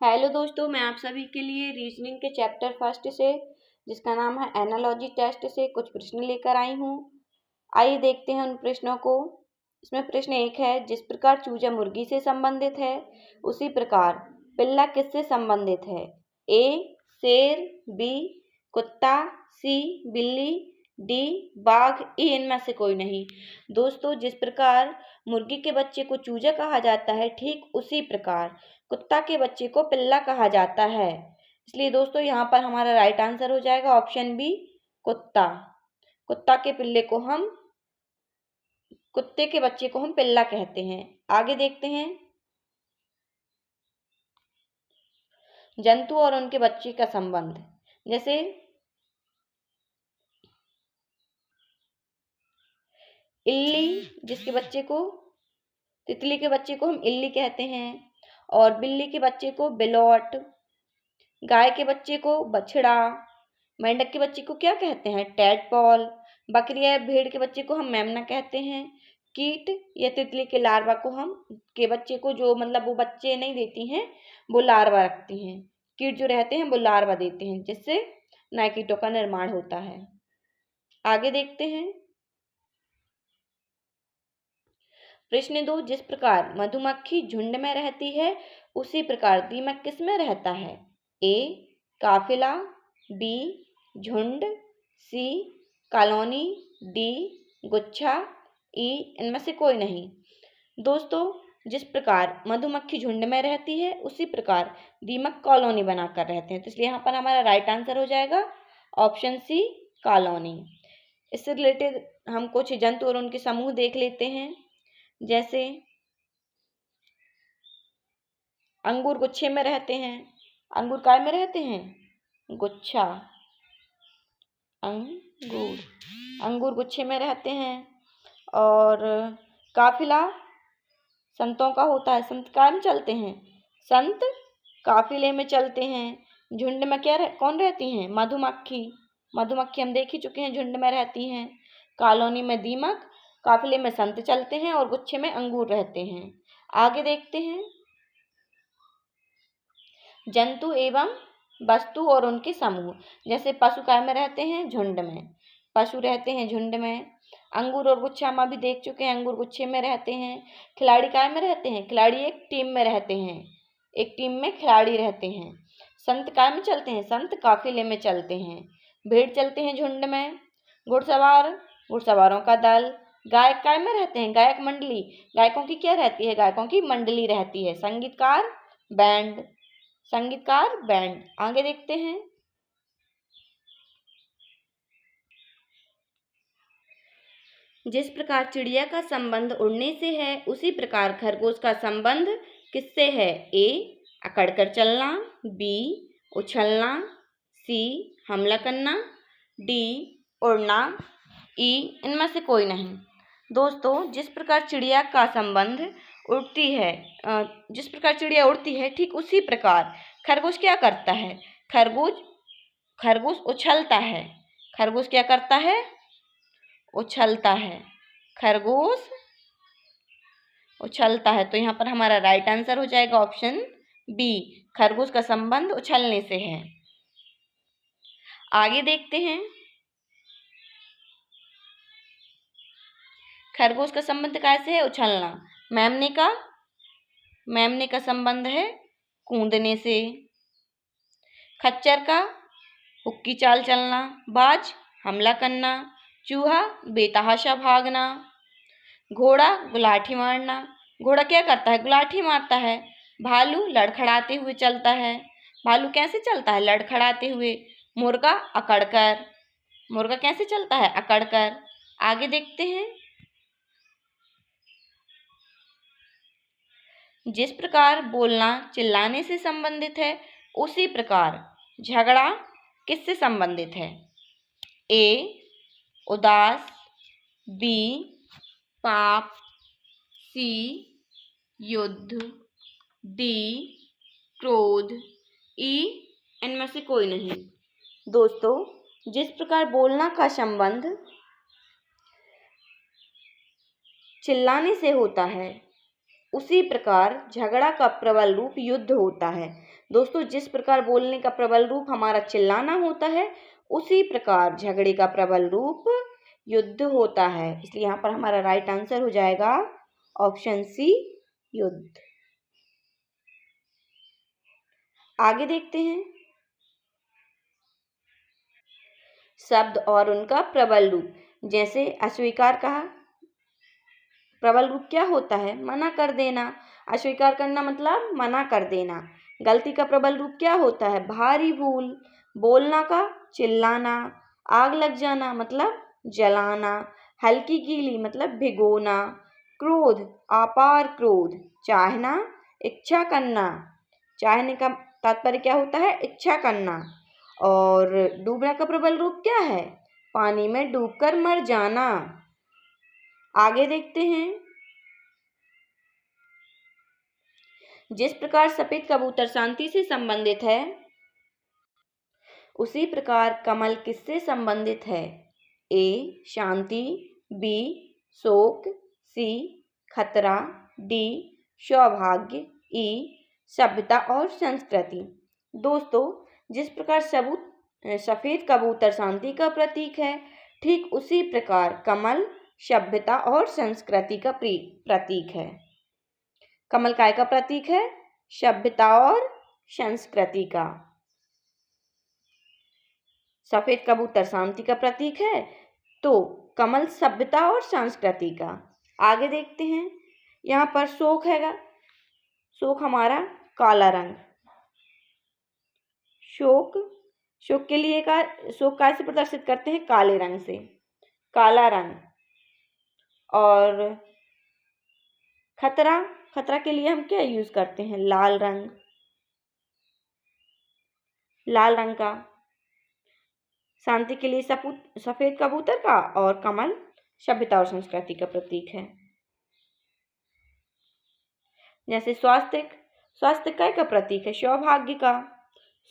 Hello दोस्तों, मैं आप सभी के लिए रीजनिंग के चैप्टर फर्स्ट से, जिसका नाम है एनालॉजी टेस्ट, से कुछ प्रश्न लेकर आई हूँ। आइए देखते हैं उन प्रश्नों को। इसमें प्रश्न एक है, जिस प्रकार चूजा मुर्गी से संबंधित है उसी प्रकार पिल्ला किससे संबंधित है? ए शेर, बी कुत्ता, सी बिल्ली, डी बाघ, ई इनमें से कोई नहीं। दोस्तों, जिस प्रकार मुर्गी के बच्चे को चूजा कहा जाता है, ठीक उसी प्रकार कुत्ता के बच्चे को पिल्ला कहा जाता है। इसलिए दोस्तों यहाँ पर हमारा राइट आंसर हो जाएगा ऑप्शन बी, कुत्ता। कुत्ता के पिल्ले को हम कुत्ते के बच्चे को हम पिल्ला कहते हैं। आगे देखते हैं, जंतु और उनके बच्चे का संबंध। जैसे इल्ली, जिसके बच्चे को तितली के बच्चे को हम इल्ली कहते हैं, और बिल्ली के बच्चे को बिलौट, गाय के बच्चे को बछड़ा, मेंढक के बच्चे को क्या कहते हैं? टैडपॉल, बकरी या भेड़ के बच्चे को हम मेमना कहते हैं। कीट या तितली के लार्वा को हम के बच्चे को, जो मतलब वो बच्चे नहीं देती हैं, वो लार्वा रखती हैं। कीट जो रहते हैं वो लार्वा देते हैं, जिससे नए कीटों का निर्माण होता है। आगे देखते हैं, प्रश्न 2, जिस प्रकार मधुमक्खी झुंड में रहती है उसी प्रकार दीमक किस में रहता है? ए काफिला, बी झुंड, सी कॉलोनी, डी गुच्छा, ई इनमें से कोई नहीं। दोस्तों, जिस प्रकार मधुमक्खी झुंड में रहती है उसी प्रकार दीमक कॉलोनी बनाकर रहते हैं, तो इसलिए यहाँ पर हमारा राइट आंसर हो जाएगा ऑप्शन सी, कॉलोनी। इससे रिलेटेड हम कुछ जंतु और उनके समूह देख लेते हैं। जैसे अंगूर गुच्छे में रहते हैं। अंगूर काय में रहते हैं? गुच्छा। अंगूर गुच्छे में रहते हैं। और काफिला संतों का होता है। संत काय में चलते हैं? संत काफिले में चलते हैं। झुंड में कौन रहती हैं? मधुमक्खी। मधुमक्खी हम देख ही चुके हैं, झुंड में रहती हैं। कॉलोनी में दीमक, काफिले में संत चलते हैं, और गुच्छे में अंगूर रहते हैं। आगे देखते हैं, जंतु एवं वस्तु और उनके समूह। जैसे पशु काय में रहते हैं? झुंड में। पशु रहते हैं झुंड में। अंगूर और गुच्छा हम अभी देख चुके हैं, अंगूर गुच्छे में रहते हैं। खिलाड़ी काय में रहते हैं? खिलाड़ी एक टीम में रहते हैं, एक टीम में खिलाड़ी रहते हैं। संत काय में चलते हैं? संत काफिले में चलते हैं। भेड़ चलते हैं झुंड में। घुड़सवार, घुड़सवारों का दल। गायक काय में रहते हैं? गायक मंडली। गायकों की क्या रहती है? गायकों की मंडली रहती है। संगीतकार, बैंड। संगीतकार, बैंड। आगे देखते हैं, जिस प्रकार चिड़िया का संबंध उड़ने से है उसी प्रकार खरगोश का संबंध किससे है? ए अकड़कर चलना, बी उछलना, सी हमला करना, डी उड़ना, ई इनमें से कोई नहीं। दोस्तों, जिस प्रकार चिड़िया का संबंध उड़ती है, जिस प्रकार चिड़िया उड़ती है, ठीक उसी प्रकार खरगोश क्या करता है? खरगोश उछलता है। खरगोश क्या करता है? उछलता है। खरगोश उछलता है। तो यहाँ पर हमारा राइट आंसर हो जाएगा ऑप्शन बी, खरगोश का संबंध उछलने से है। आगे देखते हैं, खरगोश का संबंध कैसे है? उछलना। मेमने का संबंध है कूदने से। खच्चर का हुक्की चाल चलना। बाज हमला करना। चूहा बेतहाशा भागना। घोड़ा गुलाठी मारना। घोड़ा क्या करता है? गुलाठी मारता है। भालू लड़खड़ाते हुए चलता है। भालू कैसे चलता है? लड़खड़ाते हुए। मुर्गा अकड़कर। मुर्गा कैसे चलता है? अकड़कर। आगे देखते हैं, जिस प्रकार बोलना चिल्लाने से संबंधित है उसी प्रकार झगड़ा किससे संबंधित है? ए उदास, बी पाप, सी युद्ध, डी क्रोध, ई इनमें से कोई नहीं। दोस्तों, जिस प्रकार बोलना का संबंध चिल्लाने से होता है उसी प्रकार झगड़ा का प्रबल रूप युद्ध होता है। दोस्तों, जिस प्रकार बोलने का प्रबल रूप हमारा चिल्लाना होता है, उसी प्रकार झगड़े का प्रबल रूप युद्ध होता है। इसलिए यहाँ पर हमारा राइट आंसर हो जाएगा ऑप्शन सी, युद्ध। आगे देखते हैं शब्द और उनका प्रबल रूप। जैसे अस्वीकार कहा, प्रबल रूप क्या होता है? मना कर देना। अस्वीकार करना मतलब मना कर देना। गलती का प्रबल रूप क्या होता है? भारी भूल। बोलना का चिल्लाना। आग लग जाना मतलब जलाना। हल्की गीली मतलब भिगोना। क्रोध, अपार क्रोध। चाहना, इच्छा करना। चाहने का तात्पर्य क्या होता है? इच्छा करना। और डूबना का प्रबल रूप क्या है? पानी में डूबकर मर जाना। आगे देखते हैं जिस प्रकार सफेद कबूतर शांति से संबंधित है, उसी प्रकार कमल किससे संबंधित है? ए शांति, बी शोक, सी खतरा, डी सौभाग्य, ई सभ्यता और संस्कृति। दोस्तों, जिस प्रकार सफेद कबूतर शांति का प्रतीक है, ठीक उसी प्रकार कमल सभ्यता और संस्कृति का प्रतीक है। कमल काय का प्रतीक है? सभ्यता और संस्कृति का। सफेद कबूतर शांति का प्रतीक है, तो कमल सभ्यता और संस्कृति का। आगे देखते हैं, यहाँ पर शोक हैगा। शोक हमारा काला रंग। शोक के लिए शोक काय से प्रदर्शित करते हैं? काले रंग से, काला रंग। और खतरा के लिए हम क्या यूज करते हैं? लाल रंग, लाल रंग का। शांति के लिए सफेद कबूतर का, और कमल सभ्यता और संस्कृति का प्रतीक है। जैसे स्वास्थ्य काय का प्रतीक है? सौभाग्य का।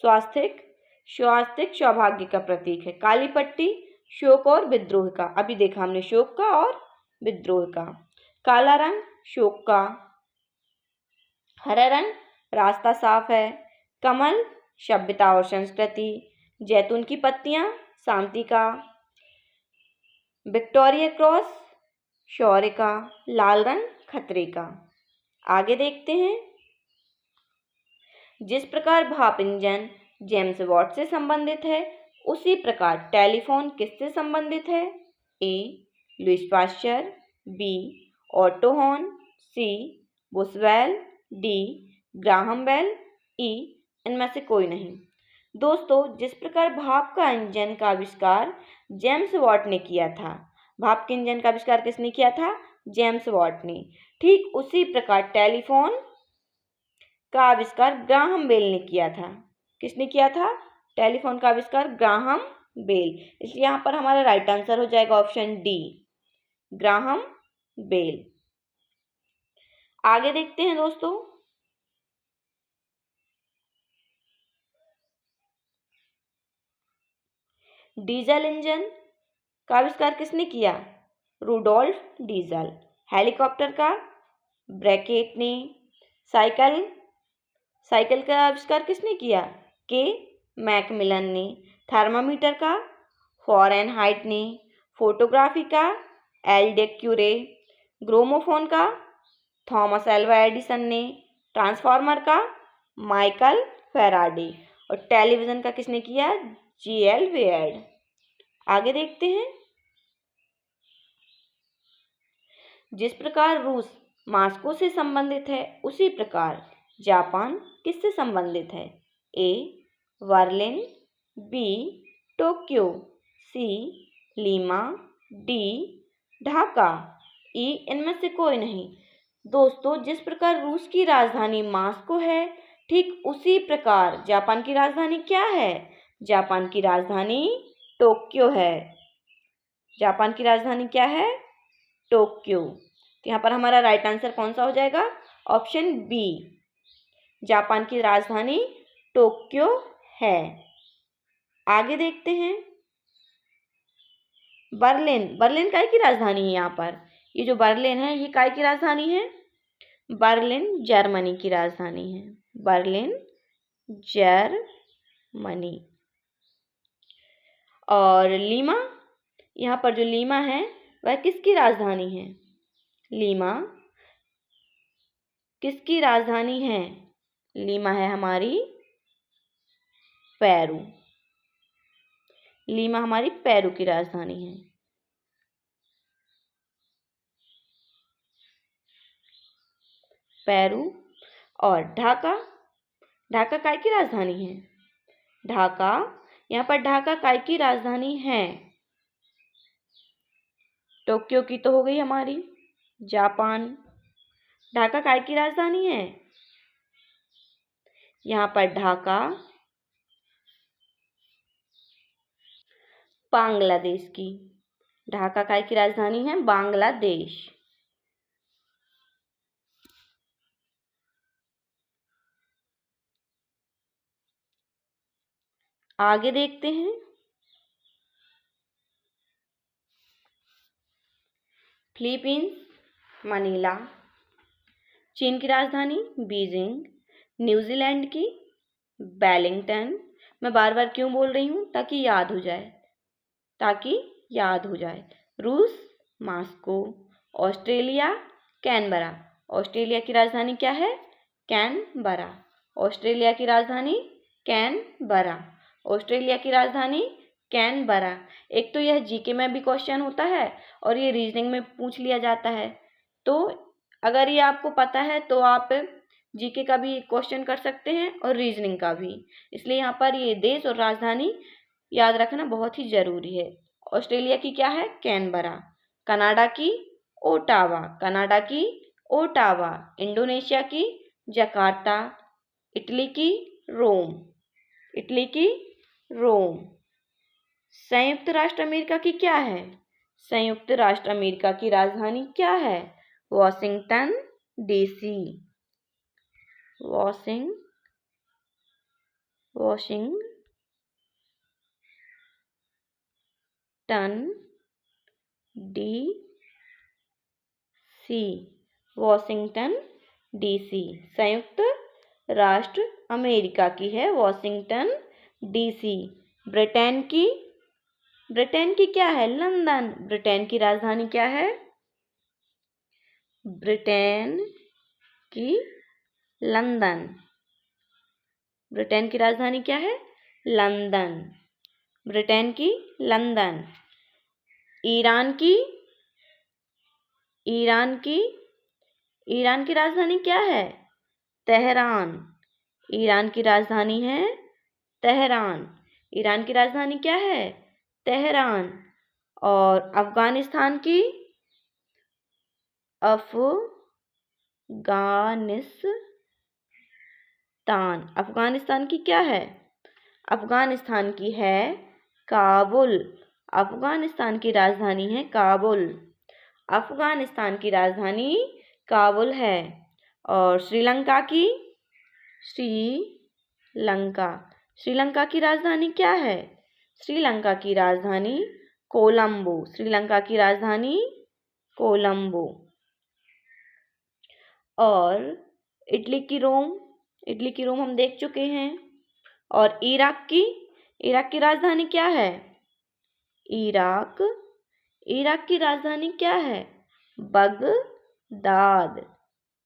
स्वास्थ्य सौभाग्य का प्रतीक है। काली पट्टी शोक और विद्रोह का। अभी देखा हमने शोक का और विद्रोह का। काला रंग शोक का। हरा रंग रास्ता साफ है। कमल सभ्यता और संस्कृति। जैतून की पत्तियां शांति का। विक्टोरिया क्रॉस शौर्य का। लाल रंग खतरे का। आगे देखते हैं, जिस प्रकार भाप इंजन जेम्स वाट से संबंधित है, उसी प्रकार टेलीफोन किससे संबंधित है? A Louis Pasteur, B auto horn, C Bushwell, D Graham Bell, E इनमें से कोई नहीं। दोस्तों, जिस प्रकार भाप का इंजन का आविष्कार जेम्स वाट ने किया था, भाप के इंजन का आविष्कार किसने किया था? जेम्स वाट ने। ठीक उसी प्रकार टेलीफोन का आविष्कार ग्राहम बेल ने किया था। किसने किया था? टेलीफोन का आविष्कार ग्राहम बेल। इसलिए यहाँ पर हमारा राइट आंसर हो जाएगा ऑप्शन डी, ग्राहम बेल। आगे देखते हैं दोस्तों, डीजल इंजन का आविष्कार किसने किया? Rudolf Diesel. हेलीकॉप्टर का ब्रैकेट ने। साइकिल का आविष्कार किसने किया? के मैकमिलन ने। थर्मामीटर का फॉरेनहाइट ने। फोटोग्राफी का एल डे क्यूरे। ग्रामोफोन का थॉमस एल्वा एडिसन ने। ट्रांसफार्मर का माइकल फैराडे। और टेलीविजन का किसने किया? जी.एल. वेयर्ड। आगे देखते हैं, जिस प्रकार रूस मास्को से संबंधित है, उसी प्रकार जापान किससे संबंधित है? ए बर्लिन, बी टोक्यो, सी लीमा, डी ढाका, ई इनमें से कोई नहीं। दोस्तों, जिस प्रकार रूस की राजधानी मास्को है, ठीक उसी प्रकार जापान की राजधानी क्या है? जापान की राजधानी टोक्यो है। जापान की राजधानी क्या है? टोक्यो। तो यहाँ पर हमारा राइट आंसर कौन सा हो जाएगा? ऑप्शन बी, जापान की राजधानी टोक्यो है। आगे देखते हैं, बर्लिन काय की राजधानी है? यहाँ पर ये जो बर्लिन है, ये काय की राजधानी है? बर्लिन जर्मनी की राजधानी है। Berlin Germany. और लीमा, यहाँ पर जो लीमा है वह किसकी राजधानी है? लीमा किसकी राजधानी है? लीमा है हमारी पेरू। लीमा हमारी पेरू की राजधानी है। पेरू। और ढाका, ढाका काय की राजधानी है? ढाका, यहाँ पर ढाका काय की राजधानी है? टोक्यो की तो हो गई हमारी, जापान। ढाका काय की राजधानी है? यहाँ पर ढाका बांग्लादेश की। ढाका काय की राजधानी है? बांग्लादेश। आगे देखते हैं। Philippines Manila. चीन की राजधानी बीजिंग। न्यूजीलैंड की वेलिंगटन। मैं बार बार क्यों बोल रही हूँ? ताकि याद हो जाए, ताकि याद हो जाए। रूस मॉस्को। Australia Canberra. ऑस्ट्रेलिया की राजधानी क्या है? कैनबरा। ऑस्ट्रेलिया की राजधानी कैनबरा। ऑस्ट्रेलिया की राजधानी कैनबरा। एक तो यह जीके में भी क्वेश्चन होता है और ये रीजनिंग में पूछ लिया जाता है। तो अगर ये आपको पता है तो आप जीके का भी क्वेश्चन कर सकते हैं और रीजनिंग का भी। इसलिए यहाँ पर ये देश और राजधानी याद रखना बहुत ही जरूरी है। ऑस्ट्रेलिया की क्या है? कैनबरा। कनाडा की ओटावा। कनाडा की ओटावा। इंडोनेशिया की जकार्ता। इटली की रोम। इटली की रोम। संयुक्त राष्ट्र अमेरिका की क्या है? संयुक्त राष्ट्र अमेरिका की राजधानी क्या है? Washington DC. Washington DC. Washington DC संयुक्त राष्ट्र अमेरिका की है वॉशिंगटन डीसी। ब्रिटेन की क्या है? लंदन। ब्रिटेन की राजधानी क्या है? ब्रिटेन की लंदन। ब्रिटेन की राजधानी क्या है? लंदन। ब्रिटेन की लंदन। ईरान की राजधानी क्या है? तेहरान। ईरान की राजधानी है तेहरान। ईरान की राजधानी क्या है? तेहरान। और अफगानिस्तान की अफगानिस्तान की क्या है? अफगानिस्तान की है काबुल। अफगानिस्तान की राजधानी है काबुल। अफगानिस्तान की राजधानी काबुल है। और श्रीलंका की राजधानी क्या है? श्रीलंका की राजधानी कोलंबो। श्रीलंका की राजधानी कोलंबो। और इटली की रोम हम देख चुके हैं। और इराक की राजधानी क्या है? इराक की राजधानी क्या है?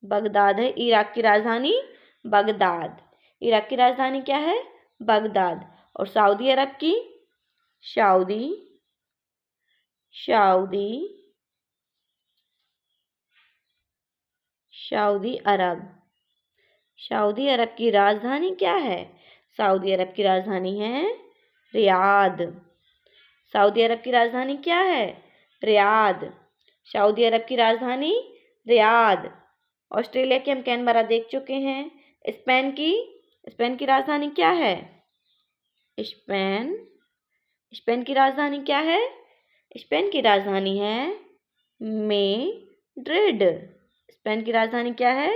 बगदाद है इराक की राजधानी बगदाद। इराक की राजधानी क्या है? बगदाद। और सऊदी अरब की सऊदी अरब की राजधानी क्या है? सऊदी अरब की राजधानी है रियाद। सऊदी अरब की राजधानी क्या है? रियाद। सऊदी अरब की राजधानी रियाद। ऑस्ट्रेलिया के हम कैनबरा देख चुके हैं। स्पेन की राजधानी क्या है? स्पेन की राजधानी क्या है? स्पेन की राजधानी है मेड्रिड। स्पेन की राजधानी क्या है?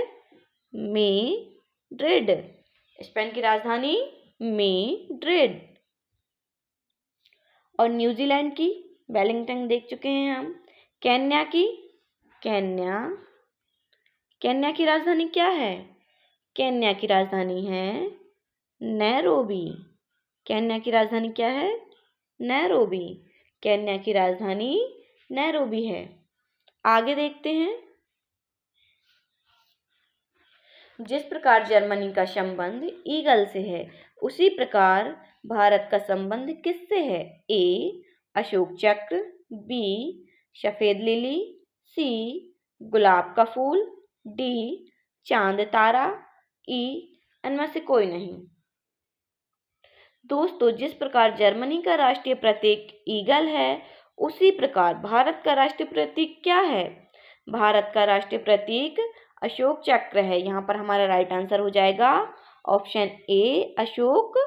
मेड्रिड। स्पेन की राजधानी मेड्रिड। और न्यूजीलैंड की वेलिंगटन देख चुके हैं हम। केन्या की राजधानी क्या है? केन्या की राजधानी है नैरोबी। केन्या की राजधानी क्या है? नैरोबी। केन्या की राजधानी नैरोबी है। आगे देखते हैं। जिस प्रकार जर्मनी का संबंध ईगल से है, उसी प्रकार भारत का संबंध किससे है? ए अशोक चक्र, बी सफेद लिली, सी गुलाब का फूल, डी चांद तारा, ई इनमें से कोई नहीं। दोस्तों, जिस प्रकार जर्मनी का राष्ट्रीय प्रतीक ईगल है, उसी प्रकार भारत का राष्ट्रीय प्रतीक क्या है? भारत का राष्ट्रीय प्रतीक अशोक चक्र है। यहाँ पर हमारा राइट आंसर हो जाएगा ऑप्शन ए अशोक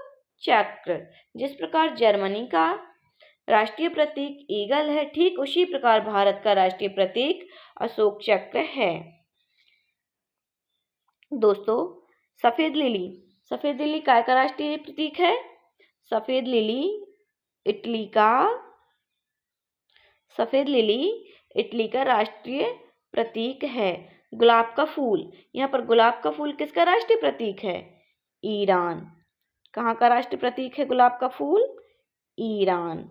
चक्र। जिस प्रकार जर्मनी का राष्ट्रीय प्रतीक ईगल है, ठीक उसी प्रकार भारत का राष्ट्रीय प्रतीक अशोक चक्र है। दोस्तों, सफेद लिली, सफेद लिली काय का राष्ट्रीय प्रतीक है? सफेद लिली इटली का सफेद लिली इटली का राष्ट्रीय प्रतीक है। गुलाब का फूल, यहाँ पर गुलाब का फूल किसका राष्ट्रीय प्रतीक है? ईरान। कहाँ का राष्ट्रीय प्रतीक है गुलाब का फूल? ईरान।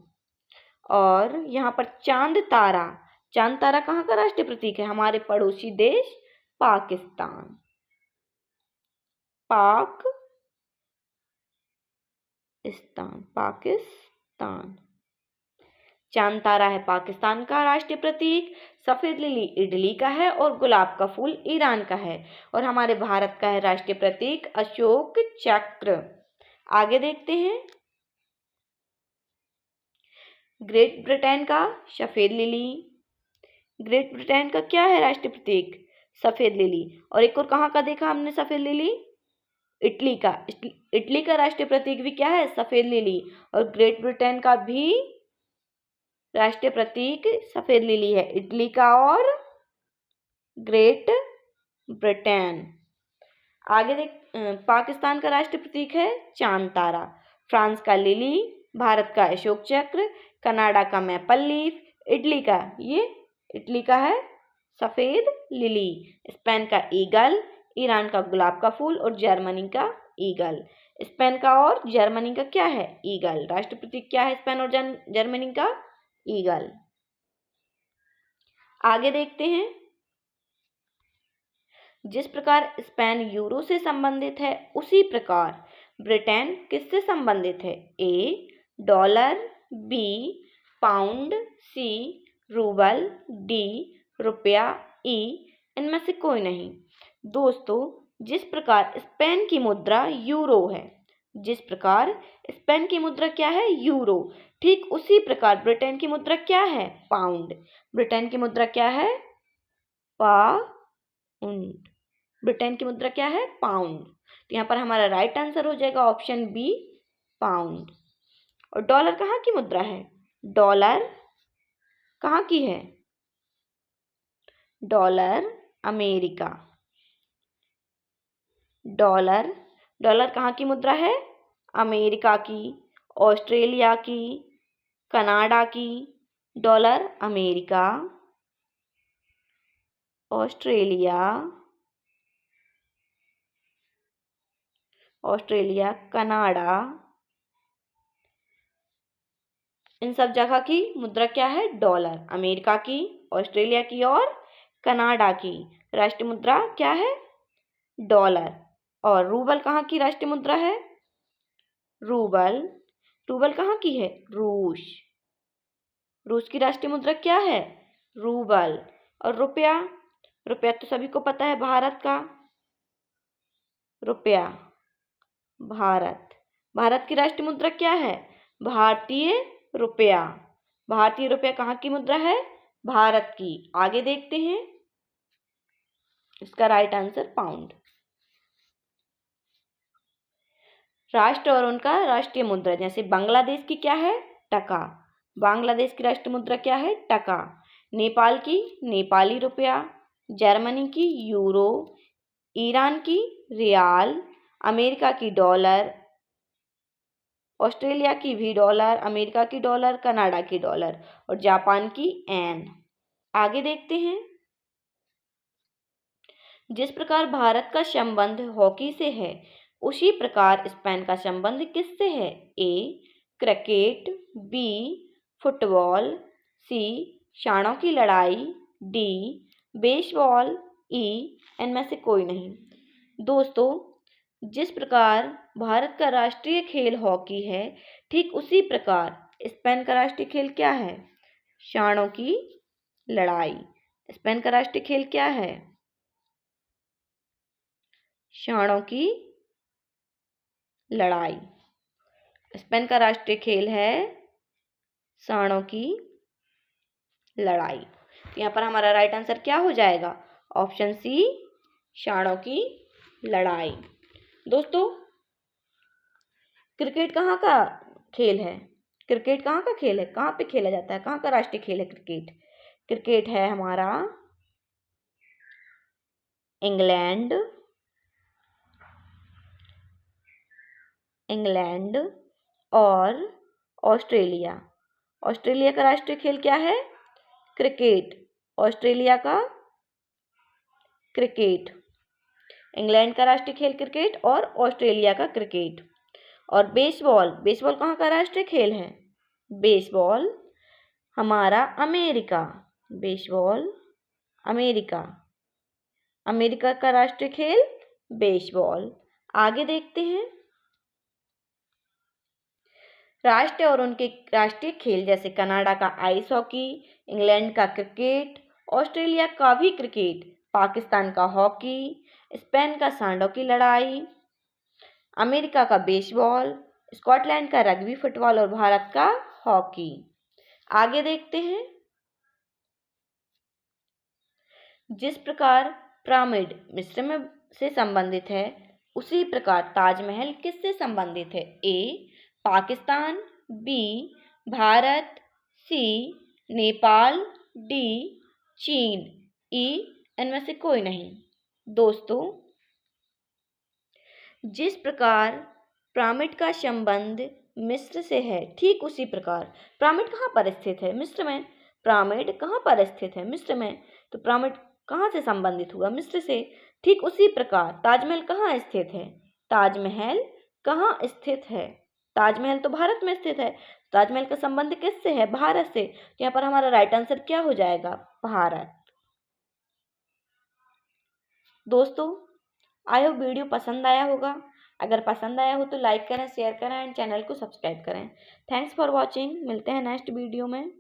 और यहाँ पर चांद तारा, चांद तारा कहाँ का राष्ट्रीय प्रतीक है? हमारे पड़ोसी देश पाकिस्तान। पाकिस्तान। चांद तारा है पाकिस्तान का राष्ट्रीय प्रतीक, सफेद लिली इटली का है और गुलाब का फूल ईरान का है। और हमारे भारत का है राष्ट्रीय प्रतीक अशोक चक्र। आगे देखते हैं। ग्रेट ब्रिटेन का सफेद लिली, ग्रेट ब्रिटेन का क्या है राष्ट्रीय प्रतीक? सफेद लिली। और एक और कहाँ का देखा हमने सफेद लिली? इटली का। इटली का राष्ट्रीय प्रतीक भी क्या है? सफेद लिली। और ग्रेट ब्रिटेन का भी राष्ट्रीय प्रतीक सफेद लिली है, इटली का और ग्रेट ब्रिटेन। आगे देख, पाकिस्तान का राष्ट्रीय प्रतीक है चांद तारा, फ्रांस का लिली, भारत का अशोक चक्र, कनाडा का मैपल लीफ, इटली का है सफेद लिली, स्पेन का ईगल, ईरान का गुलाब का फूल और जर्मनी का ईगल। स्पेन का और जर्मनी का क्या है? ईगल। राष्ट्रीय प्रतीक क्या है स्पेन और जर्मनी का? ईगल। आगे देखते हैं। जिस प्रकार स्पेन यूरो से संबंधित है, उसी प्रकार ब्रिटेन किससे संबंधित है? A dollar, B pound, C rouble, D रुपया, ई इनमें से कोई नहीं। दोस्तों, जिस प्रकार स्पेन की मुद्रा यूरो है, जिस प्रकार स्पेन की मुद्रा क्या है? यूरो, ठीक उसी प्रकार ब्रिटेन की मुद्रा क्या है? पाउंड। ब्रिटेन की मुद्रा क्या है? पाउंड। ब्रिटेन की मुद्रा क्या है? पाउंड। तो यहाँ पर हमारा राइट आंसर हो जाएगा ऑप्शन बी पाउंड। और डॉलर कहाँ की मुद्रा है? डॉलर कहाँ की है? Dollar America. डॉलर कहाँ की मुद्रा है? अमेरिका की, ऑस्ट्रेलिया की, कनाडा की। डॉलर अमेरिका, ऑस्ट्रेलिया, कनाडा, इन सब जगह की मुद्रा क्या है? डॉलर। अमेरिका की, ऑस्ट्रेलिया की और कनाडा की राष्ट्रीय मुद्रा क्या है? डॉलर। और रूबल कहाँ की राष्ट्रीय मुद्रा है? रूबल कहाँ की है? रूस की राष्ट्रीय मुद्रा क्या है? रूबल। और रुपया तो सभी को पता है भारत का। रुपया भारत की राष्ट्रीय मुद्रा क्या है? भारतीय रुपया कहाँ की मुद्रा है? भारत की। आगे देखते हैं। इसका राइट आंसर पाउंड। राष्ट्र और उनका राष्ट्रीय मुद्रा, जैसे बांग्लादेश की क्या है? टका। बांग्लादेश की राष्ट्रीय मुद्रा क्या है? टका। नेपाल की नेपाली रुपया, जर्मनी की यूरो, ईरान की रियाल, अमेरिका की डॉलर, ऑस्ट्रेलिया की भी डॉलर, अमेरिका की डॉलर, कनाडा की डॉलर और जापान की एन। आगे देखते हैं। जिस प्रकार भारत का संबंध हॉकी से है, उसी प्रकार स्पेन का संबंध किससे है? ए क्रिकेट, बी फुटबॉल, सी सांडों की लड़ाई, डी बेसबॉल, ई इनमें से कोई नहीं। दोस्तों, जिस प्रकार भारत का राष्ट्रीय खेल हॉकी है, ठीक उसी प्रकार स्पेन का राष्ट्रीय खेल क्या है? सांडों की लड़ाई। स्पेन का राष्ट्रीय खेल क्या है? सांडों की लड़ाई। स्पेन का राष्ट्रीय खेल है सांडों की लड़ाई। यहाँ पर हमारा राइट आंसर क्या हो जाएगा? ऑप्शन सी सांडों की लड़ाई। दोस्तों, क्रिकेट कहाँ का खेल है? क्रिकेट कहाँ का खेल है? कहाँ पे खेला जाता है? कहाँ का राष्ट्रीय खेल है क्रिकेट? क्रिकेट है हमारा इंग्लैंड और ऑस्ट्रेलिया। ऑस्ट्रेलिया का राष्ट्रीय खेल क्या है? क्रिकेट। ऑस्ट्रेलिया का क्रिकेट। इंग्लैंड का राष्ट्रीय खेल क्रिकेट और ऑस्ट्रेलिया का क्रिकेट। और बेसबॉल, बेसबॉल कहाँ का राष्ट्रीय खेल है? बेसबॉल हमारा अमेरिका। Baseball America. अमेरिका का राष्ट्रीय खेल बेसबॉल। आगे देखते हैं। राष्ट्रीय और उनके राष्ट्रीय खेल जैसे कनाडा का आइस हॉकी, इंग्लैंड का क्रिकेट, ऑस्ट्रेलिया का भी क्रिकेट, पाकिस्तान का हॉकी, स्पेन का सांडों की लड़ाई, अमेरिका का बेसबॉल, स्कॉटलैंड का रग्बी फुटबॉल और भारत का हॉकी। आगे देखते हैं। जिस प्रकार पिरामिड मिस्र में से संबंधित है, उसी प्रकार ताजमहल किससे संबंधित है? ए पाकिस्तान, बी भारत, सी नेपाल, डी चीन, ई इनमें से कोई नहीं। दोस्तों, जिस प्रकार पिरामिड का संबंध मिस्र से है, ठीक उसी प्रकार पिरामिड कहाँ पर स्थित है? मिस्र में। पिरामिड कहाँ पर स्थित है? मिस्र में। तो पिरामिड कहाँ से संबंधित हुआ? मिस्र से। ठीक उसी प्रकार ताजमहल कहाँ स्थित है? ताजमहल कहाँ स्थित है? ताजमहल तो भारत में स्थित है। ताजमहल का संबंध किससे है? भारत से। तो यहाँ पर हमारा राइट आंसर क्या हो जाएगा? भारत। दोस्तों, आई होप वीडियो पसंद आया होगा। अगर पसंद आया हो तो लाइक करें, शेयर करें एंड चैनल को सब्सक्राइब करें। Thanks for watching. मिलते हैं नेक्स्ट वीडियो में।